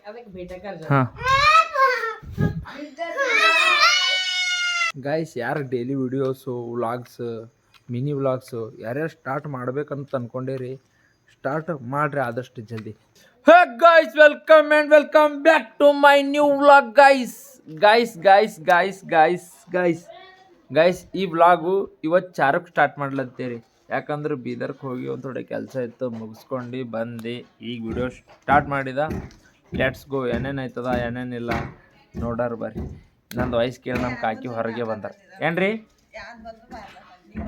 ಹಾಂ ಗೈಸ್, ಯಾರು daily videos vlogs mini vlogs ಯಾರ್ಯಾರು ಸ್ಟಾರ್ಟ್ ಮಾಡ್ಬೇಕಂತ ಅನ್ಕೊಂಡೇರಿ, ಸ್ಟಾರ್ಟ್ ಮಾಡ್ರಿ ಆದಷ್ಟು ಜಲ್ದಿ. Hey guys, welcome and welcome back to my new vlog guys. Guys ಈ ವ್ಲಾಗು ಇವತ್ತು 4ಕ್ಕೆ ಸ್ಟಾರ್ಟ್ ಮಾಡ್ಲತ್ತೀರಿ. ಯಾಕಂದ್ರೆ ಬೀದರ್ಗೆ ಹೋಗಿ ಒಂದು ಥೋಡೆ ಕೆಲಸ ಇತ್ತು, ಮುಗಿಸ್ಕೊಂಡು ಬಂದು ಈಗ ವಿಡಿಯೋ ಸ್ಟಾರ್ಟ್ ಮಾಡಿದ. Let's go. ಏನೇನು ಆಯ್ತದ ಏನೇನಿಲ್ಲ ನೋಡಾರ ಬರ್ರಿ. ನಂದು ವಾಯ್ಸ್ ಕೇಳಿ ನಮ್ಮ ಕಾಕಿ ಹೊರಗೆ ಬಂದಾರ. ಏನ್ರಿ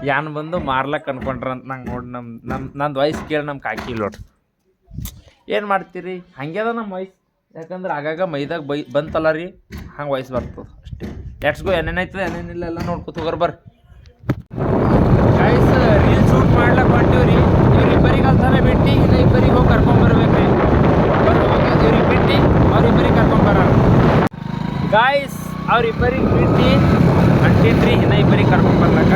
ಯಾನ್ ಬಂದು ಮಾರ್ಲಕ್ಕೆ ಅನ್ಕೊಂಡ್ರ ಅಂತ ನಂಗೆ ನೋಡಿ ನಂದು ವಾಯ್ಸ್ ಕೇಳಿ ನಮ್ಮ ಕಾಕಿ ನೋಡ್ರಿ. ಏನು ಮಾಡ್ತೀರಿ, ಹಂಗೆ ಅದ ನಮ್ಮ ವಾಯ್ಸ್. ಯಾಕಂದ್ರೆ ಆಗಾಗ ಮೈದಾಗ ಬಂತಲ್ಲ ರೀ, ಹಂಗೆ ವಾಯ್ಸ್ ಬರ್ತದೆ ಅಷ್ಟೇ. Let's go. ಏನೇನಾಯ್ತದೆ ಏನೇನಿಲ್ಲ ಎಲ್ಲ ನೋಡ್ಕೊತ ಹೋಗೋರು ಬರ್ರಿ. ಗೈಸ್, ರೀಲ್ ಶೂಟ್ ಮಾಡ್ಲಕ್ಕೆ ಹೊಂಟೀವ್ರಿ. ಇವ್ರಿಬ್ಬರಿಗೆ ಅಲ್ತಾನೆ ಬಿಟ್ಟು ಇನ್ನು ಇಬ್ಬರಿಗೆ ಹೋಗಿ ಕರ್ಕೊಂಬರ್ಬೇಕು ರೀ. ಇವ್ರಿಗೆ ಬಿಟ್ಟು ಅವ್ರಿಬ್ಬರಿಗೆ ಕರ್ಕೊಂಬರ. ಗಾಯ್ಸ್, ಅವ್ರಿಬ್ಬರಿಗೆ ಬಿಟ್ಟು ಹೊಂಟಿನ್ರಿ, ಇನ್ನು ಇಬ್ಬರಿಗೆ ಕರ್ಕೊಂಬರ್ಲಕ್ಕ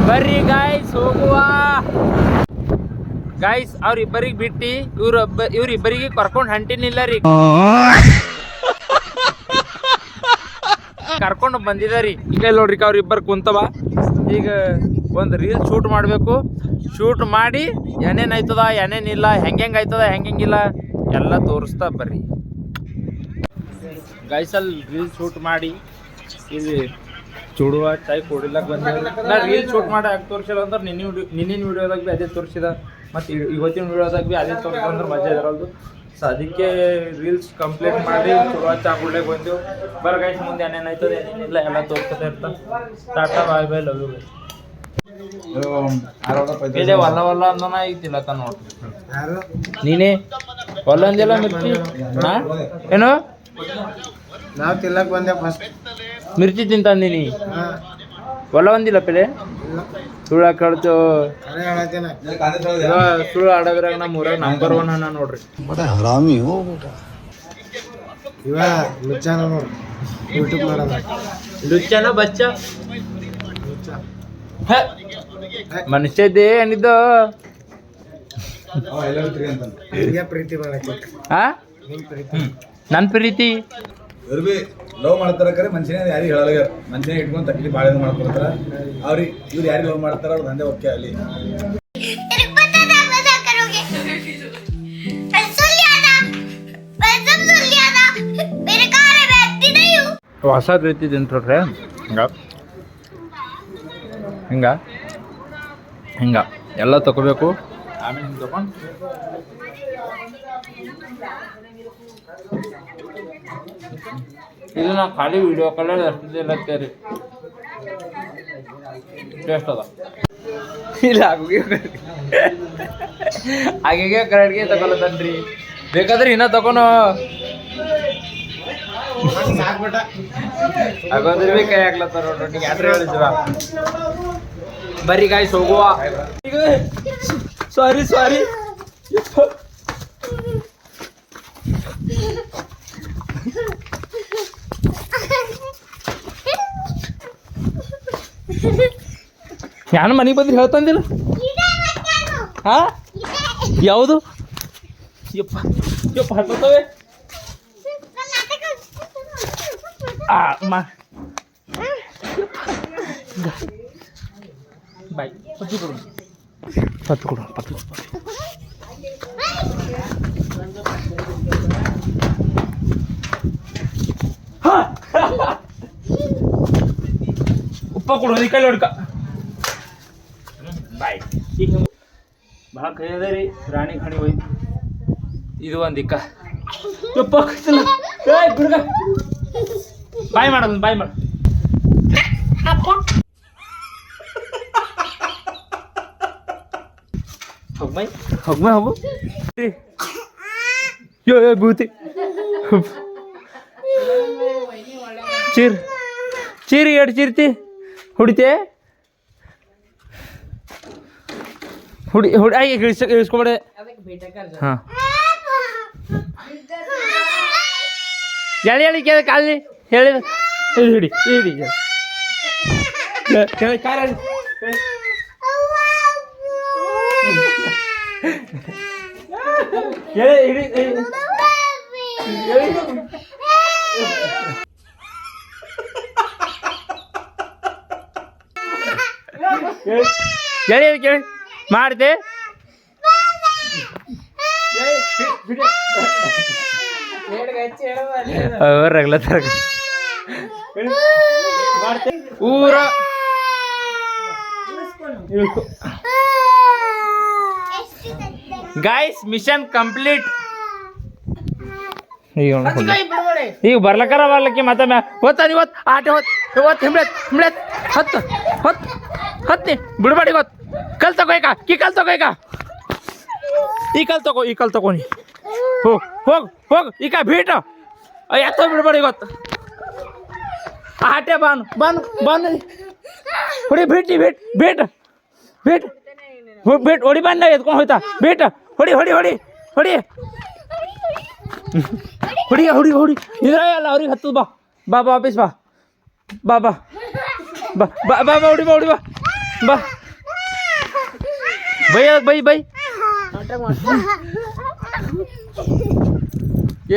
ಬರ್ರಿ ಗಾಯ್ಸ್, ಹೋಗುವ. ಗಾಯ್ಸ್, ಅವ್ರಿಬ್ಬರಿಗೆ ಬಿಟ್ಟು ಇವ್ರಿಬ್ಬರಿಗೆ ಕರ್ಕೊಂಡು ಹೊಂಟಿನಿಲ್ಲ ರೀ, ಕರ್ಕೊಂಡು ಬಂದಿದಾರಿ. ಈಗ ನೋಡ್ರಿ ಅವ್ರಿಬ್ಬರು ಕುಂತವ. ಈಗ ಒಂದು ರೀಲ್ ಶೂಟ್ ಮಾಡಬೇಕು. ಶೂಟ್ ಮಾಡಿ ಏನೇನಾಯ್ತದ ಏನೇನಿಲ್ಲ, ಹೆಂಗೆ ಆಯ್ತದ ಹೆಂಗಿಲ್ಲ ಎಲ್ಲ ತೋರಿಸ್ತಾ ಬರ್ರಿ. ಗೈಸಲ್ಲಿ ರೀಲ್ ಶೂಟ್ ಮಾಡಿ ಇಲ್ಲಿ ಚೂಡುವ ಚಾಯ್ ಕೊಡಿಲಕ್ಕೆ ಬಂದೇವೆ. ನಾ ರೀಲ್ ಶೂಟ್ ಮಾಡಿ ಯಾಕೆ ತೋರಿಸಿಲ್ಲ ಅಂದ್ರೆ ನಿನ್ನಿನ ವಿಡಿಯೋದಾಗ ಭೀ ಅದೇ ತೋರಿಸಿದ, ಮತ್ತು ಇವತ್ತಿನ ವಿಡಿಯೋದಾಗ ಭೀ ಅದೇ ತೋರಿಸಿದ ಅಂದ್ರೆ ಮಜಾ ಇರೋದು. ಸೊ ಅದಕ್ಕೆ ರೀಲ್ಸ್ ಕಂಪ್ಲೀಟ್ ಮಾಡಿ ಚೂಡುವ ಚಾ ಕುಡ್ಲಿಕ್ಕೆ ಬಂದೆವು. ಬರ ಗೈಸ್, ಮುಂದೆ ಏನೇನಾಯ್ತದೆ ಏನೇನಿಲ್ಲ ಎಲ್ಲ ತೋರಿಸ್ತಾ ಇರ್ತಾ. ಟಾಟಾ ಬಾಯ್ ಬಾಯ್, ಲವ್ ಯು ಬಾಯ್. ಇದೆ ವಲ್ಲ ಅಂದನ ಈಗ ತಿನ್ನತ್ತ ನೋಡ್ರಿ. ನೀನೇ ಹೊಲ್ಲ ಅಂದಿಲ್ಲ ಮಿರ್ಚಿ? ಹಾ ಏನು ನಾವು ತಿನ್ನಕ್ ಬಂದೆ ಫಸ್ಟ್. ಮಿರ್ಚಿ ತಿಂತಂದಿನಿ, ಹೊಲ ಒಂದಿಲ್ಲ ಪೆಲೆ. ಸುಳ್ಳು ಕಡ್ತು, ಸುಳ್ಳು ಆಡೋದ್ರಾಗ ನಮ್ಮ ಊರಾಗ ನಂಬರ್ 1 ಅನ್ನ ನೋಡ್ರಿ. ಇವ ಲುಚ್ಚಾನ ನೋಡ್ರಿ, ಯೂಟ್ಯೂಬ್ ಮಾಡೋದ. ಲುಚ್ಚನ ಬಚ್ಚ ಮನುಷ್ಯದೇ ಏನಿದ್ದು ಪ್ರೀತಿ ಮಾಡಕ್ಕೆ. ಹಾ, ನನ್ನ ಪ್ರೀತಿ ಇವ್ರು ಭೀ ಲವ್ ಮಾಡ್ತಾರ ಕರೆ ಮನುಷ್ಯನೇ ಯಾರಿಗೆ ಹೇಳಲ್ಲ. ಮನುಷ್ಯನೇ ಇಟ್ಕೊಂಡು ತಕ್ಕಲಿ ಭಾಳ ಮಾಡ್ಕೊಳ್ತಾರ. ಅವ್ರಿಗೆ ಇವ್ರು ಯಾರಿಗೆ ಲವ್ ಮಾಡ್ತಾರ ಅವ್ರು ದಂಧೆ ಓಕೆ ಅಲ್ಲಿ. ಹೊಸ ರೀತಿ ತಿಂಟ್ರೆ ಹಿಂಗ ಎಲ್ಲ ತಗೋಬೇಕು. ಆಮೇಲೆ ಹಿಂಗೆ ತಗೊಂಡು ಇದು ನಾ ಖಾಲಿ ವಿಡಿಯೋ ಕಾಲಲ್ಲಿ ಅಷ್ಟು ಇಲ್ಲತ್ತೇರಿ. ಟೇಸ್ಟ್ ಅದ ಇಲ್ಲ ಹಾಗೆ ಕರೆಕ್ಟ್ಗೆ ತಗೊಳತನ್ರಿ. ಬೇಕಾದ್ರೆ ಇನ್ನೂ ತಗೊಂಡು ಹಾಗೋದ್ರೆ ಭೀ ಕೈ ಹಾಕ್ಲತ್ತಾರ ನೋಡ್ರಿ. ಯಾರು ಹೇಳಿದ್ರ ಬರ್ರಿ ಗಾಯ್ಸ್, ಹೋಗುವ. ಈಗ ಸಾರಿ ಯಾನು ಮನೆಗೆ ಬಂದ್ರೆ ಹೇಳ್ತಂದಿಲ್ಲ? ಹಾ, ಯಾವುದು? ಯಪ್ಪ ಹತ್ತವೆ. ಬಾಯ್, ಪತ್ತಿ ಕೊಡು. ಉಪ್ಪ ಕೊಡು, ಈ ಕೈ ಹೊಡ್ಕ. ಬಾಯ್, ಈಗ ಭಾಳ ಕೈ ಅದ ರೀ. ರಾಣಿ ಖಾಣಿ ಹೋಯ್ತು. ಇದು ಒಂದಿಕ್ಕ ಉಪ್ಪ ಬಿಡ್ಗ. ಬಾಯ್ ಮಾಡೋದು, ಬಾಯ್ ಮಾಡ. ಹೋಗು ಯೋ ಬೂತಿ. ಚೀರಿ ಎರಡು ಚೀರ್ತಿ ಹೊಡಿತೆ. ಹುಡಿ ಇಳಿಸ್ಕೊಬೇಡ. ಹಾಂ, ಎಳಿ ಕೇಳ ಕಾಲಿ ಹೇಳಿ ಹಿಡಿ ಕಾರ. ಕೇಳಿ ಕೇಳಿ ಮಾಡ್ದೆ ರಗಲ ತರ ಊರ ಗಾಯ್ಸ್ ಮಿಷನ್ ಕಂಪ್ಲೀಟ್. ಈಗ ಬರ್ಲಕ್ಕಾರ ಬರ್ಲಕ್ಕಿ ಮತ್ತೆ ಹೊತ್ತಾನ ಇವತ್ತು ಆಟ ಇವತ್ತು ಹಿಮ್ಳೆತ್ ಹತ್ತು ಹೊತ್ತು ಹತ್ತಿ ಬಿಡ್ಬೇಡಿ ಇವತ್ತು ಕಲ್ ತಗೋ ಕಿ ಕಲ್ ತಗೋ ಈ ಕಲ್ ತಗೋನಿ ಈಗ ಭೀಟ ಎತ್ತ ಬಿಡ್ಬೇಡಿ ಇವತ್ತು ಆಟೆ ಬಾನು ಹೊಡಿ ಭೇಟಿ ಭೇಟ್ ಹೊಡಿ ಬಂದ ಎತ್ಕೊಂಡು ಹೋಯ್ತಾ ಭೇಟ ಹೊಡಿ ಇದ್ರಾಗಲ್ಲ ಅವ್ರಿಗೆ ಹತ್ತದ ಬಾ ವಾಪಸ್ ಬಾ ಹೊಡಿ ಬಾ ಬೈ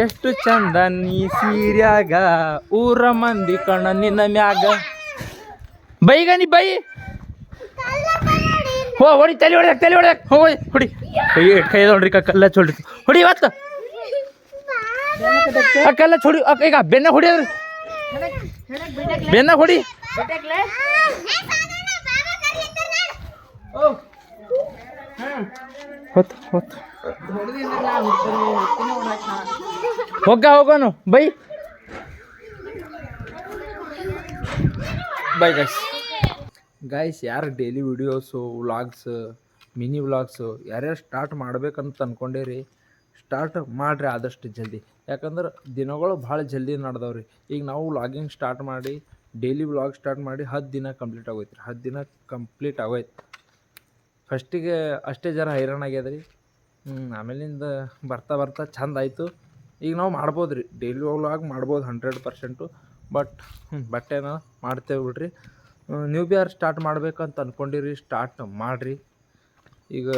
ಎಷ್ಟು ಚಂದ ನೀ ಸೀರ್ಯಾಗ ಊರ ಮಂದಿ ಕಣ್ಣ ನಿನ್ನ ಮ್ಯಾಗ ಬೈಗ ನೀ ಬೈ ಹೊಡಿ ತಲೆ ಹೊಡ್ಯಾಕ ಹೊಡಿ ಕೈ ನೋಡ್ರಿ ಕಲ್ಲ ಚೋಡ್ರಿ ಹೊಡಿ ಇವತ್ತು ಕಲ್ಲ ಚೋಡಿ ಈಗ ಬೆನ್ನ ಹೊಡಿಯೋದ್ರಿ ಬೆನ್ನ ಹೊಡಿ ಹೋಗೋನು ಬೈ ಗೈಸ್ ಯಾರು daily videos vlogs mini vlogs ಯಾರ್ಯಾರು ಸ್ಟಾರ್ಟ್ ಮಾಡ್ಬೇಕಂತ ಅಂದ್ಕೊಂಡೇರಿ ಸ್ಟಾರ್ಟ್ ಮಾಡಿರಿ ಆದಷ್ಟು ಜಲ್ದಿ. ಯಾಕಂದ್ರೆ ದಿನಗಳು ಭಾಳ ಜಲ್ದಿ ನಡೆದವ್ರಿ. ಈಗ ನಾವು ವ್ಲಾಗಿಂಗ್ ಸ್ಟಾರ್ಟ್ ಮಾಡಿ ಡೈಲಿ ವ್ಲಾಗ್ ಸ್ಟಾರ್ಟ್ ಮಾಡಿ 10 ದಿನ ಕಂಪ್ಲೀಟ್ ಆಗೋಯ್ತು 10 ದಿನ ಕಂಪ್ಲೀಟ್ ಆಗೋಯ್ತು. ಫಸ್ಟಿಗೆ ಅಷ್ಟೇ ಜರ ಹೈರಾಣ ಆಗ್ಯದ ರೀ. ಆಮೇಲಿಂದ ಬರ್ತಾ ಚಂದ ಆಯಿತು. ಈಗ ನಾವು ಮಾಡ್ಬೋದು ರೀ ಡೈಲಿ ವ್ಲಾಗ್ ಮಾಡ್ಬೋದು 100%. ಬಟ್ ಏನೋ ಮಾಡ್ತೇವೆ ಬಿಡ್ರಿ. ನೀವು ಭೀ ಯಾರು ಸ್ಟಾರ್ಟ್ ಮಾಡ್ಬೇಕಂತ ಅಂದ್ಕೊಂಡಿರಿ ಸ್ಟಾರ್ಟ್ ಮಾಡಿರಿ. ಈಗ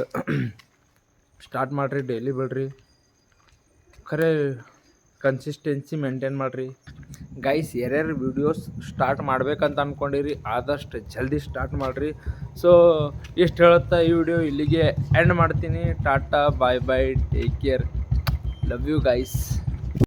ಸ್ಟಾರ್ಟ್ ಮಾಡಿರಿ, ಡೈಲಿ ಬಿಡ್ರಿ, ಖರೆ ಕನ್ಸಿಸ್ಟೆನ್ಸಿ ಮೇಂಟೈನ್ ಮಾಡಿರಿ. ಗೈಸ್ ಯಾರ್ಯಾರು ವೀಡಿಯೋಸ್ ಸ್ಟಾರ್ಟ್ ಮಾಡ್ಬೇಕಂತ ಅಂದ್ಕೊಂಡಿರಿ ಆದಷ್ಟು ಜಲ್ದಿ ಸ್ಟಾರ್ಟ್ ಮಾಡಿರಿ. ಸೊ ಇಷ್ಟು ಹೇಳುತ್ತಾ ಈ ವಿಡಿಯೋ ಇಲ್ಲಿಗೆ ಎಂಡ್ ಮಾಡ್ತೀನಿ. ಟಾಟಾ bye take care, love you guys.